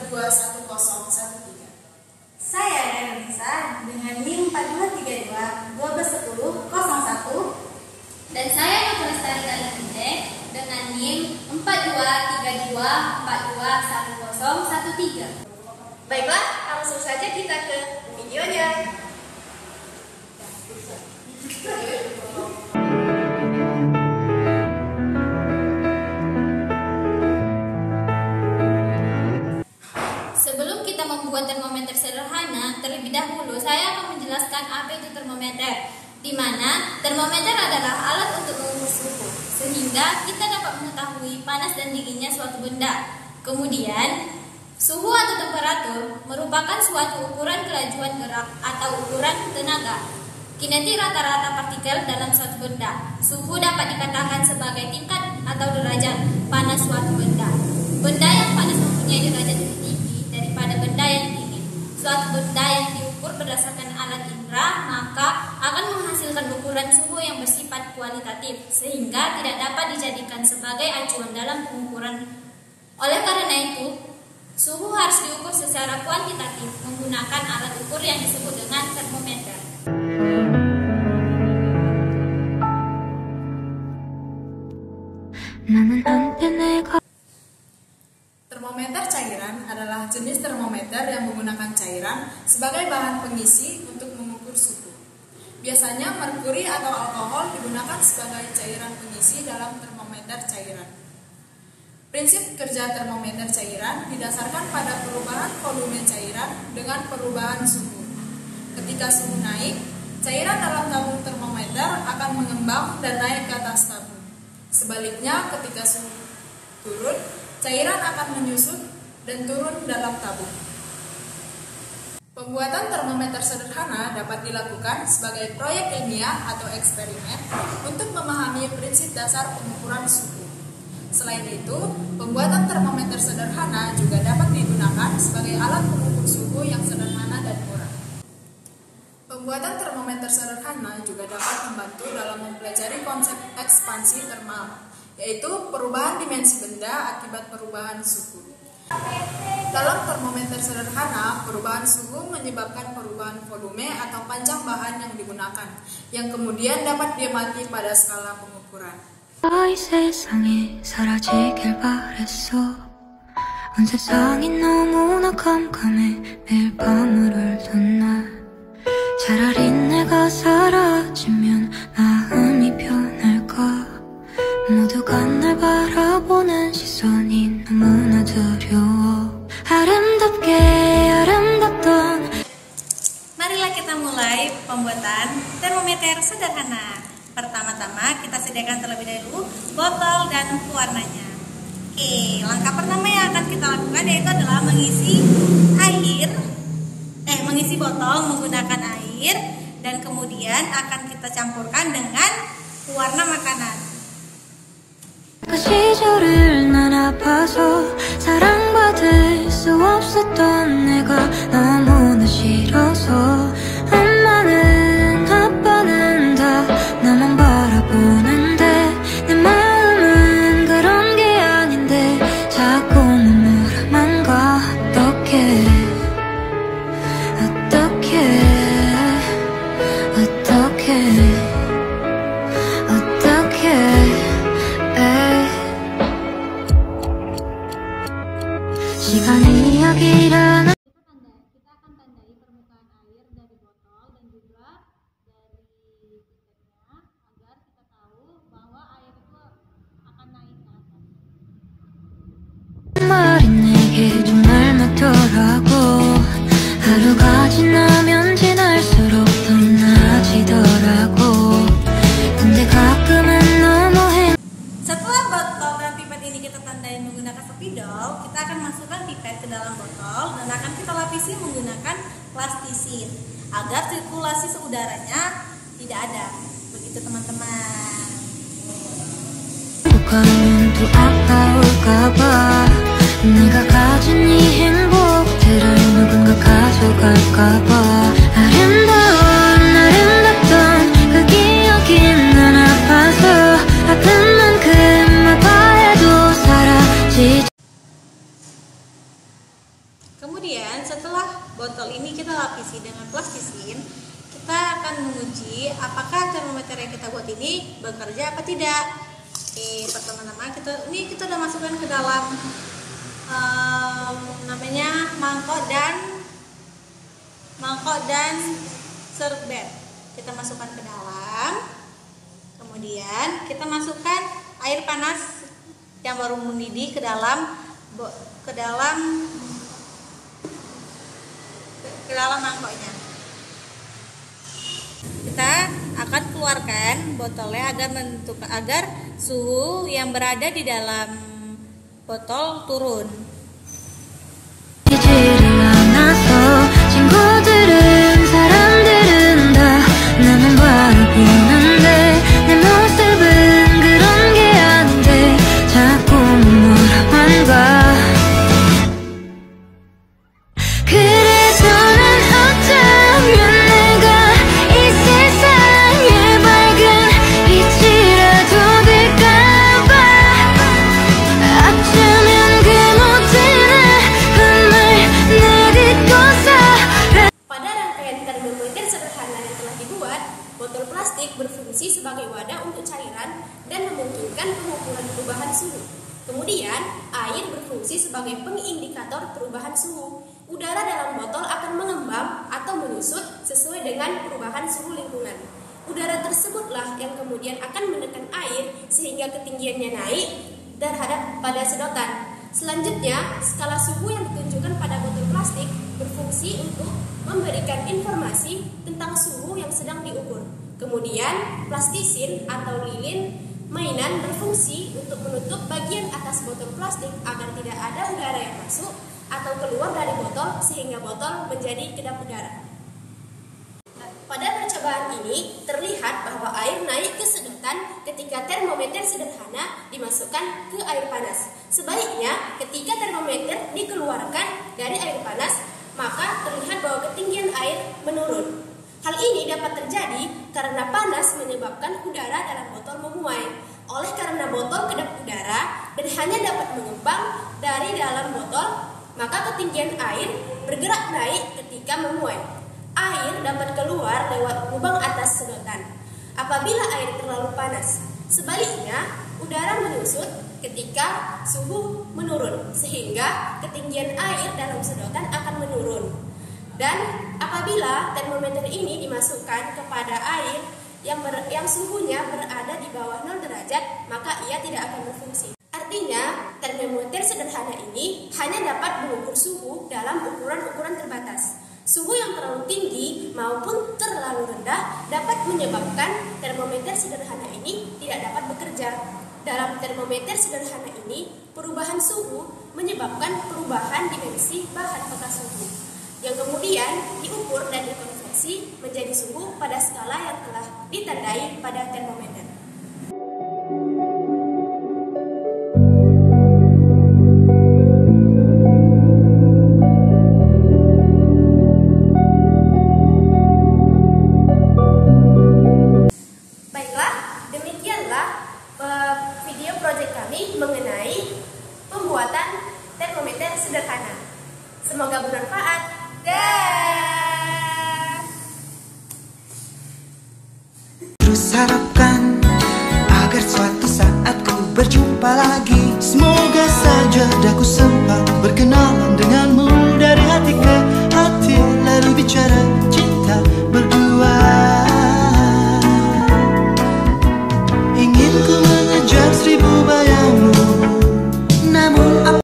421013. Saya Nisa dengan NIM 4232 121001. Dan saya Nurlestari Galinde dengan NIM 4232421013. Baiklah, langsung saja kita ke videonya. Sebelum kita membuat termometer sederhana, terlebih dahulu saya akan menjelaskan apa itu termometer, di mana termometer adalah alat untuk mengukur suhu, sehingga kita dapat mengetahui panas dan dinginnya suatu benda. Kemudian, suhu atau temperatur merupakan suatu ukuran kelajuan gerak atau ukuran tenaga kinetik rata-rata partikel dalam suatu benda. Suhu dapat dikatakan sebagai tingkat atau derajat panas suatu benda. Benda yang panas mempunyai derajat lebih tinggi daripada benda yang dingin. Suatu benda yang diukur berdasarkan alat indera maka akan menghasilkan ukuran suhu yang bersifat kualitatif, sehingga tidak dapat dijadikan sebagai acuan dalam pengukuran. Oleh karena itu, suhu harus diukur secara kuantitatif menggunakan alat ukur yang disebut dengan termometer. Termometer cairan adalah jenis termometer yang menggunakan cairan sebagai bahan pengisi untuk mengukur suhu. Biasanya merkuri atau alkohol digunakan sebagai cairan pengisi dalam termometer cairan. Prinsip kerja termometer cairan didasarkan pada perubahan volume cairan dengan perubahan suhu. Ketika suhu naik, cairan dalam tabung termometer akan mengembang dan naik ke atas tabung. Sebaliknya, ketika suhu turun, cairan akan menyusut dan turun dalam tabung. Pembuatan termometer sederhana dapat dilakukan sebagai proyek ilmiah atau eksperimen untuk memahami prinsip dasar pengukuran suhu. Selain itu, pembuatan termometer sederhana juga dapat digunakan sebagai alat pengukur suhu yang sederhana dan murah. Pembuatan termometer sederhana juga dapat membantu dalam mempelajari konsep ekspansi termal, yaitu perubahan dimensi benda akibat perubahan suhu. Dalam termometer sederhana, perubahan suhu menyebabkan perubahan volume atau panjang bahan yang digunakan, yang kemudian dapat diamati pada skala pengukuran. 이 세상에 사라지길 바랬어. 온 세상이 너무나 깜깜해. 매일 밤을 울던 날 차라리 내가 사라지면 마음이 편할까. 모두가 날 바라보는 시선이 너무나 두려워. 아름답게 아름답던. Marilah kita mulai pembuatan termometer sederhana. Pertama-tama kita sediakan terlebih dahulu botol dan pewarnanya. Oke, langkah pertama yang akan kita lakukan yaitu adalah mengisi botol menggunakan air, dan kemudian akan kita campurkan dengan pewarna makanan. 그 시절을 난 아파서 사랑받을 수 없었던 내가 너무나 싫어서 엄마는 아빠는 다 나만 바라보는데 내 마음은 그런 게 아닌데 자꾸 눈물만 가. 어떻게 시간이 이야기를 Kita akan tandai permukaan air dari botol dan juga dari pipetnya agar kita tahu bahwa air itu akan naik ke atas. 말이 내게 정말 맞더라고. 하루가 지나면 지날수록 더 나아지더라고. 근데 가끔은 너무 Setelah botol dan pipet ini kita tandai menggunakan spidol, kita akan masukkan pipet ke dalam botol dan akan kita lapisi menggunakan plastisin agar sirkulasi udaranya tidak ada. Begitu teman-teman. 가면 또 아파올까봐 내가 가진 이 행복들을 누군가 가져갈까봐 아름답던 그 기억이 난 아파서 아픈 만큼 아파해도 사라지지. Kemudian setelah botol ini kita lapisi dengan plastisin, kita akan menguji apakah termometer yang kita buat ini bekerja apa tidak. Oke, pertama-tama kita udah masukkan ke dalam namanya mangkok dan serbet. Kita masukkan ke dalam. Kemudian kita masukkan air panas yang baru mendidih ke dalam mangkoknya. Kita akan keluarkan botolnya agar suhu yang berada di dalam botol turun. Botol plastik berfungsi sebagai wadah untuk cairan dan memungkinkan pengukuran perubahan suhu. Kemudian, air berfungsi sebagai pengindikator perubahan suhu. Udara dalam botol akan mengembang atau menyusut sesuai dengan perubahan suhu lingkungan. Udara tersebutlah yang kemudian akan menekan air sehingga ketinggiannya naik terhadap pada sedotan. Selanjutnya, skala suhu yang ditunjukkan pada botol plastik berfungsi untuk memberikan informasi tentang suhu yang sedang diukur. Kemudian, plastisin atau lilin mainan berfungsi untuk menutup bagian atas botol plastik agar tidak ada udara yang masuk atau keluar dari botol sehingga botol menjadi kedap udara. Pada percobaan ini terlihat bahwa air naik ke sedotan ketika termometer sederhana dimasukkan ke air panas. Sebaliknya, ketika termometer dikeluarkan dari air panas, maka terlihat bahwa ketinggian air menurun. Hal ini dapat terjadi karena panas menyebabkan udara dalam botol memuai. Oleh karena botol kedap udara dan hanya dapat mengembang dari dalam botol, maka ketinggian air bergerak naik ketika memuai. Air dapat keluar lewat lubang atas sedotan apabila air terlalu panas. Sebaliknya, udara menyusut ketika suhu menurun, sehingga ketinggian air dalam sedotan akan menurun. Dan apabila termometer ini dimasukkan kepada air yang suhunya berada di bawah 0 derajat, maka ia tidak akan berfungsi. Artinya, termometer sederhana ini hanya dapat mengukur suhu dalam ukuran-ukuran terbatas. Suhu yang terlalu tinggi maupun terlalu rendah dapat menyebabkan termometer sederhana ini tidak dapat bekerja. Dalam termometer sederhana ini, perubahan suhu menyebabkan perubahan dimensi bahan bekas suhu, yang kemudian diukur dan dikonversi menjadi suhu pada skala yang telah ditandai pada termometer. Video proyek kami mengenai pembuatan termometer sederhana. Semoga bermanfaat. Terus harapkan agar suatu saat ku berjumpa lagi. Semoga saja